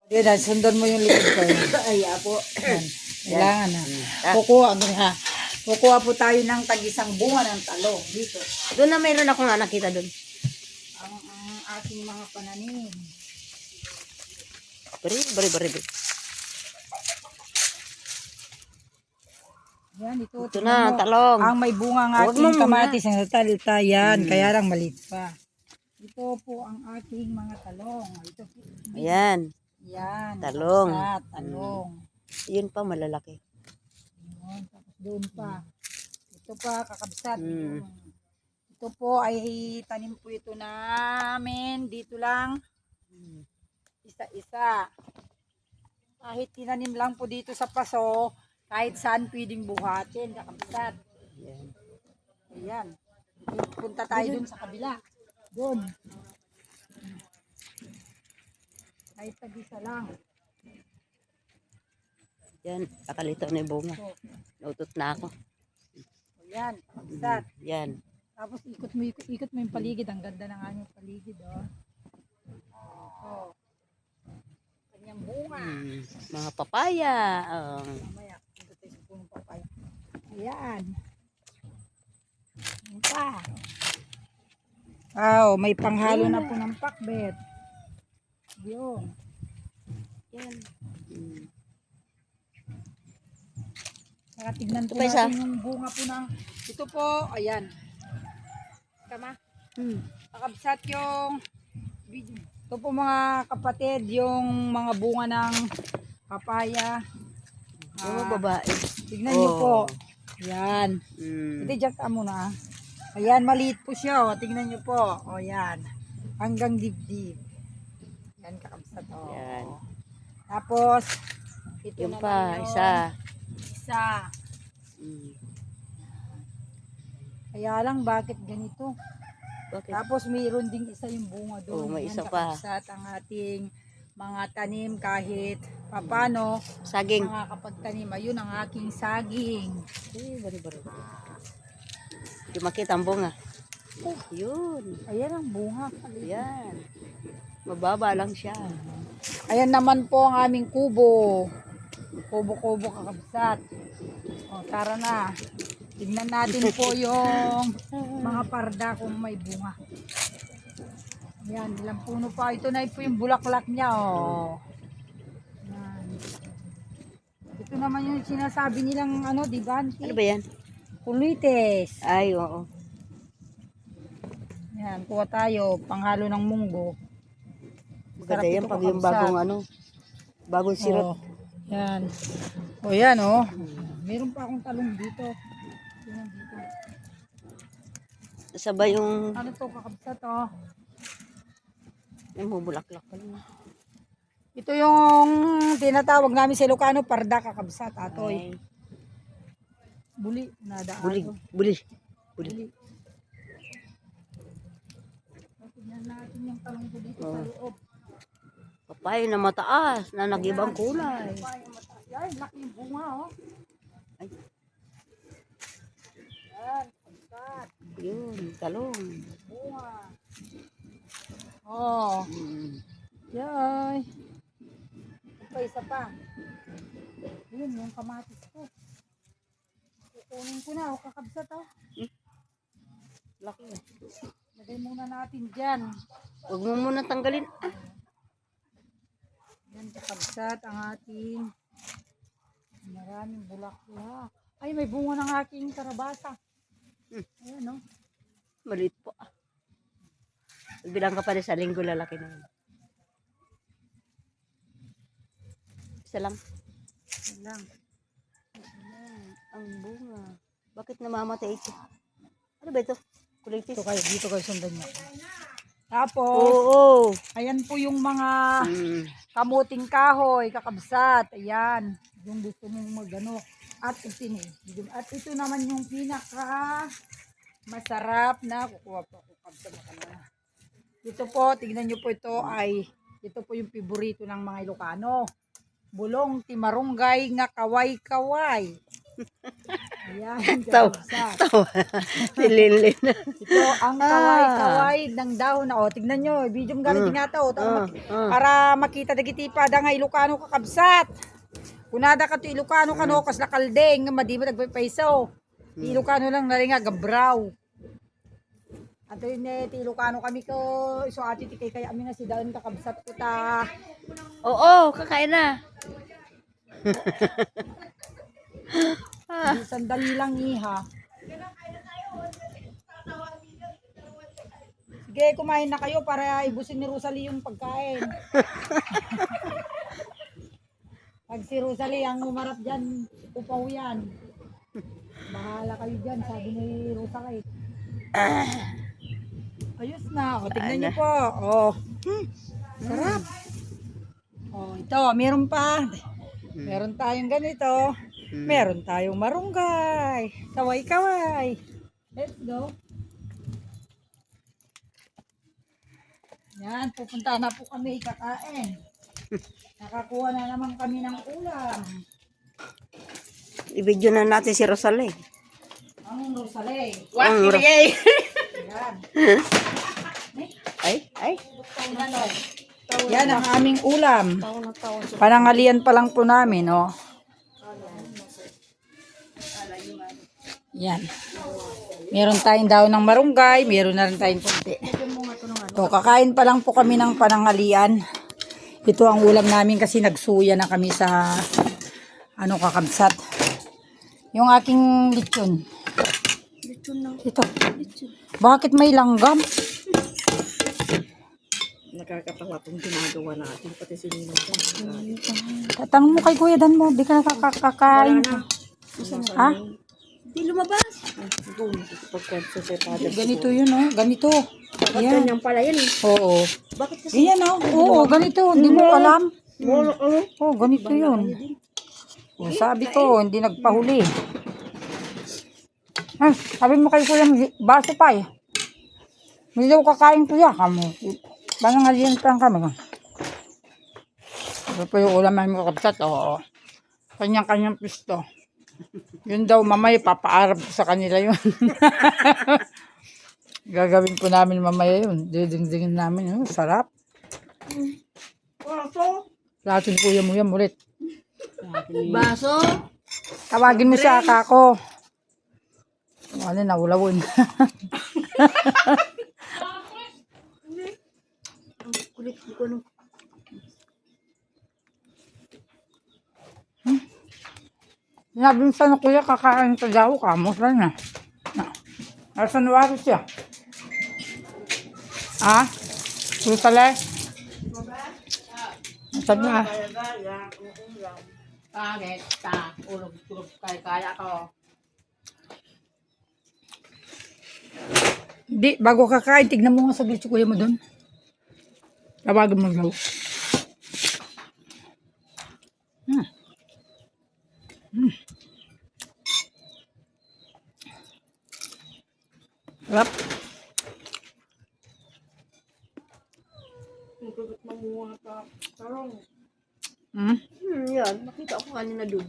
Yan, sundan mo yung likod ko. Ay, apo. Yan. Kailangan na. Ah. Kukuha po tayo ng tag-isang bunga ng talong dito. Doon na mayroon akong nakita doon. Ang ating mga pananim. Bari. Yan, ito Na, talong. ang may bunga ng Huwag mo ating muna. kamatis ng talita. Yan, kaya lang maliit pa. Ito po ang ating mga talong. Ito po. Ayan. Yan. Talong. Kapsat, talong. Yun pa, malalaki. Yun, tapos doon pa. Ito pa, kakabsat. Mm. Ito po ay tanim po ito namin. Dito lang. Isa-isa. Kahit tinanim lang po dito sa paso, kahit saan pwedeng buhatin, kakabsat. Ayan. Ayan. Punta tayo dun sa kabila. Doon. Kahit tag-isa lang. Yan, kakalito na yung bunga. So, Nautot na ako. ayan, kakabsat. Yan. Tapos ikot mo yung paligid. Ang ganda ng aming paligid, oh. Oh. Kanyang bunga. Mga papaya. Mamaya, dito tayo sa punong papaya. Ayan. Ayan pa. May panghalo na po ng pakbet. Yun. Yan. Saka tignan po Ito pa isa. natin yung bunga po ng... Ito po, ayan. Tama? Kakabsat yung... Ito po mga kapatid, yung mga bunga ng papaya. Yung babae. Tignan nyo po. Ayan. Ito, jack muna. Ayan, maliit po siya. O. Tignan nyo po. O, yan. Hanggang dibdib. Yan, kakabsat. O. Yan. Tapos, ito Yung naman pa, yung isa. isa. Kaya lang, bakit ganito? Bakit? Tapos, mayroon ding isa yung bunga doon. Oo, may Yan, isa pa. kakabsat ang ating mga tanim kahit papano. Saging. Makakapagtanim. Ayun ang aking saging. Bari. Hindi makita ang bunga. Yun. Ayan ang bunga. Yan. Mababa lang siya. Ayan naman po ang aming kubo. Kubo-kubo kakabsat. O, tara na. Tignan natin po yung mga parda kung may bunga. Ayan, ilang puno pa. Ito na po yung bulaklak niya. O. Ayan. Ito naman yung sinasabi nilang di ba? Ano ba yan? Kulites. Ay, oo. Ayan, kuha tayo. Panghalo ng munggo. Maganda Sarap yan ito pag yung kakabsat. bagong sirot. Yan. O yan o. Meron pa akong talong dito. Yan dito. Sabay yung Ano to kakabsat o? yung bubulaklak pa lang. Ito yung tinatawag namin sa Ilocano, parda kakabsat, atoy. Ay. Buli. Nadaan. Buli. Buli. Tignan natin yung talong ko dito sa loob. Papaya na mataas na nag-ibang kulay. Yan, laki yung bunga o. Ay. Yan, kakabsat. Yun, talong. Bunga. Oh. Yay. Isa pa. Yun, yung kamatis ko. Kukunin ko na, kakabsat o. Laki. Lagay muna natin dyan. Huwag mo muna tanggalin. Yan, kakabsat ang ating maraming bulaklak. Ay, may bunga ng aking karabasa. Ayan o. Maliit po. Bilang ka pa rin sa linggo lalaki na yun. Isa lang. Yan lang. Ayan, ang bunga. Bakit namamatay ito? Ano ba ito? Kulitis? Dito kayo sundan niyo. Tapos, Oo. ayan po yung mga kamuting Mm. kahoy, kakabsat. Ayan. Yung gusto mong magano. At ito naman yung pinaka masarap na kukuha po. Ito po, tignan nyo po ito po yung piborito ng mga Ilocano. Bulong timarunggay nga kaway-kaway. Ayan, Tawa. kakabsat. Tawa. Si Linlin. Ito ang kaway-kaway ng dahon na. O, tignan nyo. Video mga rin nga ito. Para makita dagiti pa da nga Ilocano kakabsat. Kunada ka to Ilocano kano kas na kaldeng. Madi mo nagpapaisaw. Ilocano lang na rin nga gabraw. At yun Ilocano kami ko. So ati tikay kaya kami nga si daon kakabsat ko ta. Oo, kakain na. Sandali lang iha. Sige, kumain na kayo para ibusin ni Rosalie yung pagkain. Pag si Rosalie ang umarap dyan, upaw yan. Bahala kayo dyan, sabi ni Rosalie. Ayos na. O, tignan niyo po. O, sarap. O, ito, meron pa. Meron tayong ganito. Meron tayong marunggay. Kaway-kaway. Let's go. Yan, pupunta na po kami kakain. Nakakuha na naman kami ng ulam. I-video na natin si Rosalie. Ang Rosalie. Ang Yan. Ay. Yan ang aming ulam. Panangalian pa lang po namin, oh. Yan. Meron tayong daw ng marunggay, meron na rin tayong konti. So, kakain pa lang po kami ng panangalian. Ito ang ulam namin kasi nagsuya na kami sa kakabsat. Yung aking lechon. Ito. Bakit may langgam? Nakakatawa itong ginagawa natin. Pati si Ninong. Tatanong mo kay Kuya Dan mo, di ka nakakakain. Ha? Hindi lumabas. Ganito yun, oh. Ganito. Yan. Ganyan pala yan eh. Oo. Bakit kasi? Ganyan, oh. Oo, ganito. Hindi mo alam. Oo, ganito yun. Oh, sabi ko, hindi nagpahuli. Ay, sabi mo kay Kuya, baso pa eh. Hindi daw kakain Kuya. Parang ngalian pa kami. Ito po yung ulam namin kakabsat. Oo. Kanyang-kanyang pisto. Yun daw mamaya, papaarap sa kanila yun. Gagawin po namin mamaya yun. Diding-dingin namin. Sarap. Lahat ni Kuya mo yan ulit. Baso? Tawagin mo siya, kako. Ano, naulawin. Kulit ko ano. Sinabi mo sana Kuya, kakain ka daw. Kamus lang na. Asan wari siya? Ha? Susale? Asan na? Pangit ka. Ulog-ulog kaya ko. Di, bago kakain, tignan mo nga saglit si Kuya mo doon. Tawagan mo daw. Sarap. Mamunga ka. Tarong. Hmm? Yan. Nakita ko kanina dun.